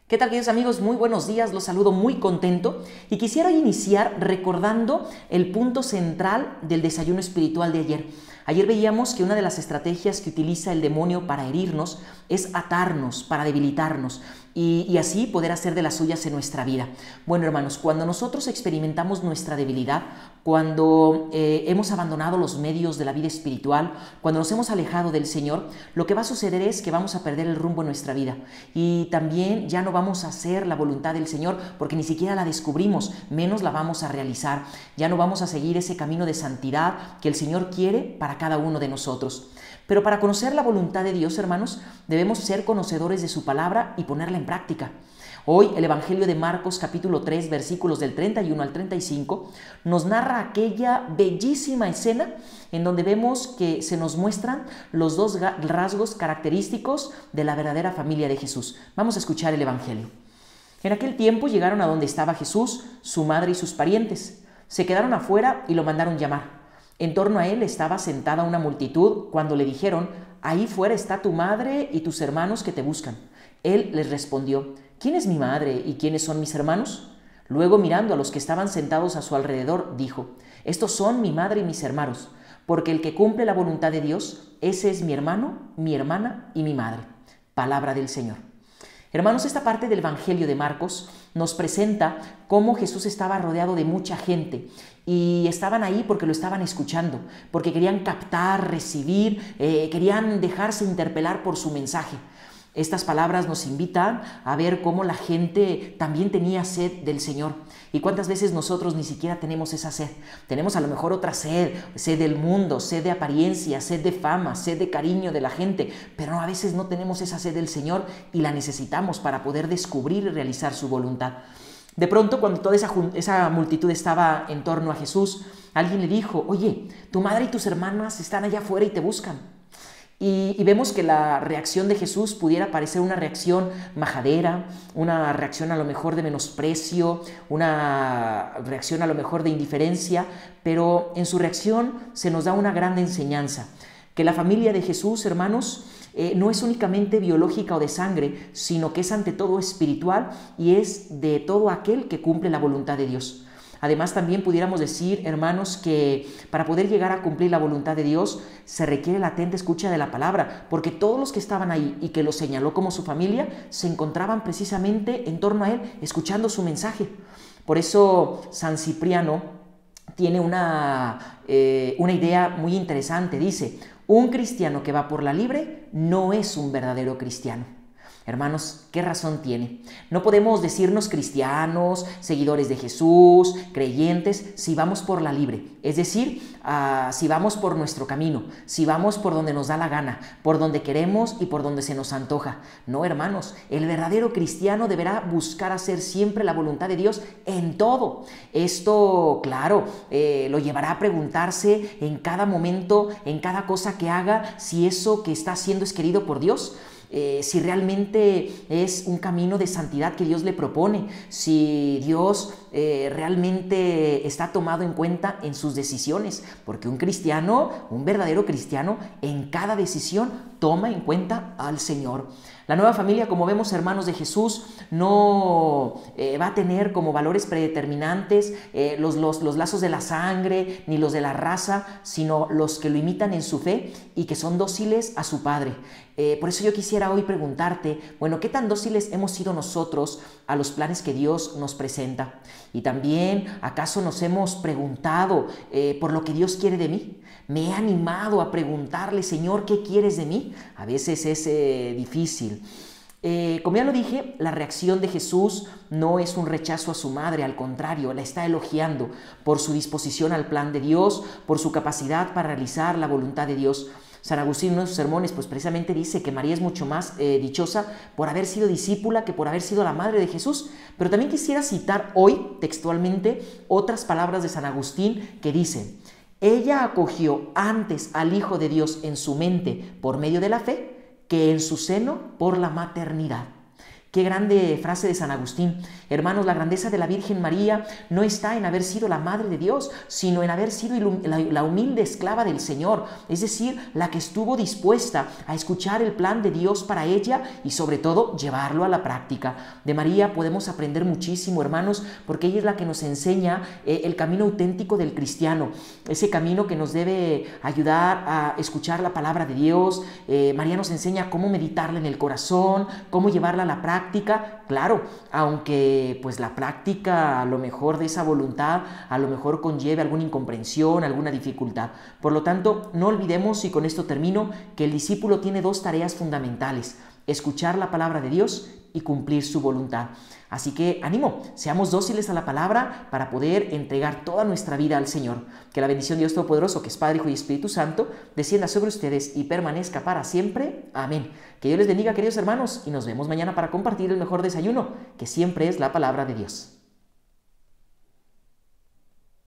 ¿Qué tal, queridos amigos? Muy buenos días, los saludo muy contento y quisiera iniciar recordando el punto central del desayuno espiritual de ayer. Ayer veíamos que una de las estrategias que utiliza el demonio para herirnos es atarnos, para debilitarnos y así poder hacer de las suyas en nuestra vida. Bueno, hermanos, cuando nosotros experimentamos nuestra debilidad, cuando hemos abandonado los medios de la vida espiritual, cuando nos hemos alejado del Señor, lo que va a suceder es que vamos a perder el rumbo en nuestra vida y también ya no vamos a hacer la voluntad del Señor porque ni siquiera la descubrimos, menos la vamos a realizar. Ya no vamos a seguir ese camino de santidad que el Señor quiere para cada uno de nosotros. Pero para conocer la voluntad de Dios, hermanos, debemos ser conocedores de su palabra y ponerla en práctica. Hoy el Evangelio de Marcos capítulo 3 versículos del 31 al 35 nos narra aquella bellísima escena en donde vemos que se nos muestran los dos rasgos característicos de la verdadera familia de Jesús. Vamos a escuchar el Evangelio. En aquel tiempo llegaron a donde estaba Jesús, su madre y sus parientes. Se quedaron afuera y lo mandaron llamar. En torno a él estaba sentada una multitud cuando le dijeron: «Ahí fuera está tu madre y tus hermanos que te buscan». Él les respondió: «¿Quién es mi madre y quiénes son mis hermanos?». Luego, mirando a los que estaban sentados a su alrededor, dijo: «Estos son mi madre y mis hermanos, porque el que cumple la voluntad de Dios, ese es mi hermano, mi hermana y mi madre». Palabra del Señor. Hermanos, esta parte del Evangelio de Marcos nos presenta cómo Jesús estaba rodeado de mucha gente y estaban ahí porque lo estaban escuchando, porque querían captar, recibir, querían dejarse interpelar por su mensaje. Estas palabras nos invitan a ver cómo la gente también tenía sed del Señor. ¿Y cuántas veces nosotros ni siquiera tenemos esa sed? Tenemos a lo mejor otra sed, sed del mundo, sed de apariencia, sed de fama, sed de cariño de la gente, pero a veces no tenemos esa sed del Señor y la necesitamos para poder descubrir y realizar su voluntad. De pronto, cuando toda esa multitud estaba en torno a Jesús, alguien le dijo: «Oye, tu madre y tus hermanas están allá afuera y te buscan». Y vemos que la reacción de Jesús pudiera parecer una reacción majadera, una reacción a lo mejor de menosprecio, una reacción a lo mejor de indiferencia, pero en su reacción se nos da una gran enseñanza, que la familia de Jesús, hermanos, no es únicamente biológica o de sangre, sino que es ante todo espiritual y es de todo aquel que cumple la voluntad de Dios. Además, también pudiéramos decir, hermanos, que para poder llegar a cumplir la voluntad de Dios se requiere la atenta escucha de la palabra, porque todos los que estaban ahí y que lo señaló como su familia se encontraban precisamente en torno a él, escuchando su mensaje. Por eso San Cipriano tiene una idea muy interesante. Dice: «Un cristiano que va por la libre no es un verdadero cristiano». Hermanos, ¿qué razón tiene? No podemos decirnos cristianos, seguidores de Jesús, creyentes, si vamos por la libre. Es decir, si vamos por nuestro camino, si vamos por donde nos da la gana, por donde queremos y por donde se nos antoja. No, hermanos, el verdadero cristiano deberá buscar hacer siempre la voluntad de Dios en todo. Esto, claro, lo llevará a preguntarse en cada momento, en cada cosa que haga, si eso que está haciendo es querido por Dios. Si realmente es un camino de santidad que Dios le propone, si Dios realmente está tomado en cuenta en sus decisiones, porque un cristiano, un verdadero cristiano, en cada decisión toma en cuenta al Señor. La nueva familia, como vemos, hermanos de Jesús, no va a tener como valores predeterminantes los lazos de la sangre ni los de la raza, sino los que lo imitan en su fe y que son dóciles a su Padre. Por eso yo quisiera hoy preguntarte, bueno, ¿qué tan dóciles hemos sido nosotros a los planes que Dios nos presenta? Y también, ¿acaso nos hemos preguntado por lo que Dios quiere de mí? ¿Me he animado a preguntarle: Señor, ¿qué quieres de mí? A veces es difícil. Como ya lo dije, la reacción de Jesús no es un rechazo a su madre, al contrario, la está elogiando por su disposición al plan de Dios, por su capacidad para realizar la voluntad de Dios. San Agustín en uno de sus sermones pues precisamente dice que María es mucho más dichosa por haber sido discípula que por haber sido la madre de Jesús. Pero también quisiera citar hoy textualmente otras palabras de San Agustín que dicen: «Ella acogió antes al Hijo de Dios en su mente por medio de la fe que en su seno por la maternidad». Qué grande frase de San Agustín. Hermanos, la grandeza de la Virgen María no está en haber sido la Madre de Dios, sino en haber sido la humilde esclava del Señor, es decir, la que estuvo dispuesta a escuchar el plan de Dios para ella y sobre todo llevarlo a la práctica. De María podemos aprender muchísimo, hermanos, porque ella es la que nos enseña el camino auténtico del cristiano, ese camino que nos debe ayudar a escuchar la palabra de Dios. María nos enseña cómo meditarla en el corazón, cómo llevarla a la práctica. Claro, aunque pues la práctica a lo mejor de esa voluntad a lo mejor conlleve alguna incomprensión, alguna dificultad. Por lo tanto, no olvidemos, y con esto termino, que el discípulo tiene dos tareas fundamentales: escuchar la palabra de Dios y cumplir su voluntad. Así que ánimo, seamos dóciles a la palabra para poder entregar toda nuestra vida al Señor. Que la bendición de Dios Todopoderoso, que es Padre, Hijo y Espíritu Santo, descienda sobre ustedes y permanezca para siempre. Amén. Que Dios les bendiga, queridos hermanos, y nos vemos mañana para compartir el mejor desayuno, que siempre es la palabra de Dios.